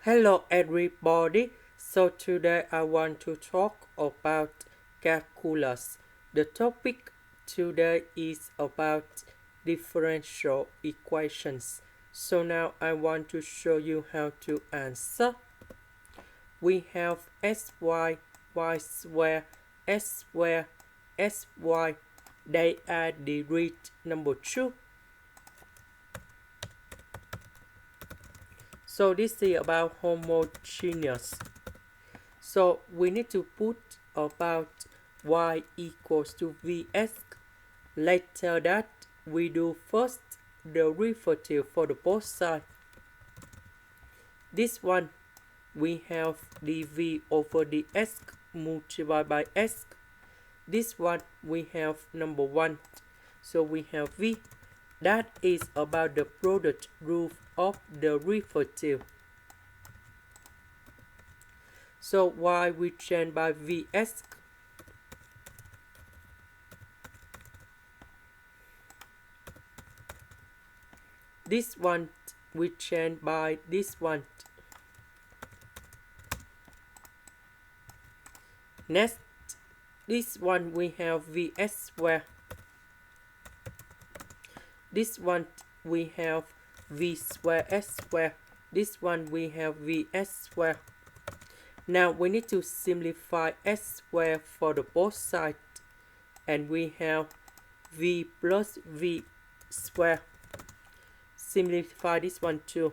Hello everybody. So today I want to talk about calculus. The topic today is about differential equations. So now I want to show you how to answer. We have xy, y square, x square, xy. They are degree number 2. So this is about homogeneous. So we need to put about y equals to vx. Later that we do first the derivative for the both sides. This one we have dv over dx multiplied by x. This one we have number 1. So we have v. That is about the product rule of the derivative. So y we change by vx. This one we change by this one. Next, this one we have vx square. This one we have v square s square. This one we have vs square. Now we need to simplify s square for the both sides. And we have v plus v square. Simplify this one too.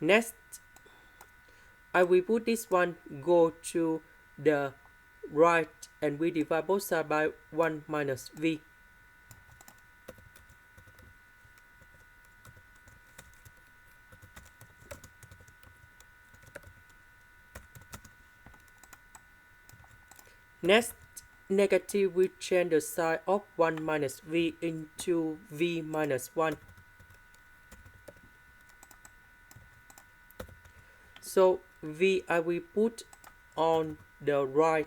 Next, I will put this one go to the right and we divide both sides by 1 minus v. Next, negative we change the sign of 1 minus v into v minus 1. So v I will put on the right.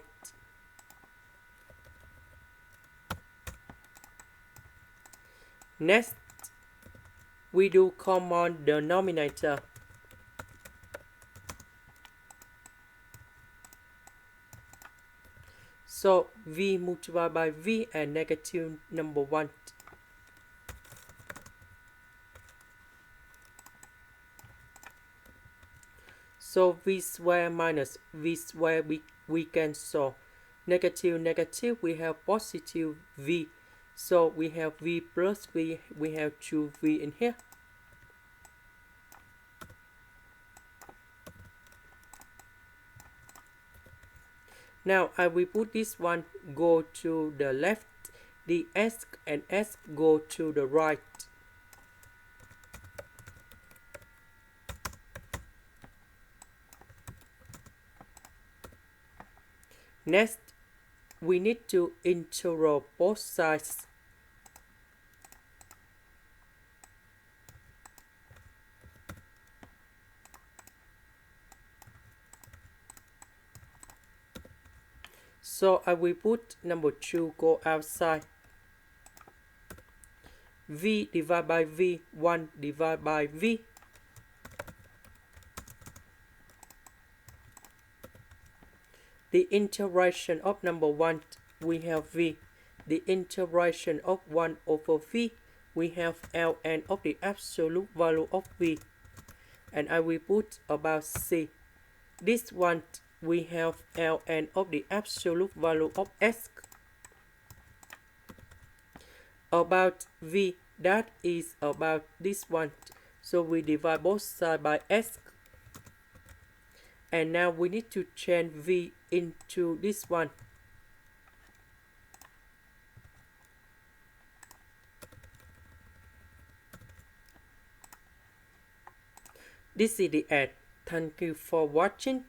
Next, we do common denominator. So v multiplied by v and negative number 1. So v square minus v square we cancel. Negative negative we have positive v. So we have v plus v, we have 2v in here. Now I will put this one go to the left, the s and s go to the right. Next, we need to integral both sides. So I will put number 2 go outside. V divided by v, 1 divided by v. The integration of number 1, we have v. The integration of 1 over v, we have ln of the absolute value of v. And I will put about c. This one, we have ln of the absolute value of s. About v, that is about this one. So we divide both sides by s. And now we need to change v into this one. This is the end. Thank you for watching.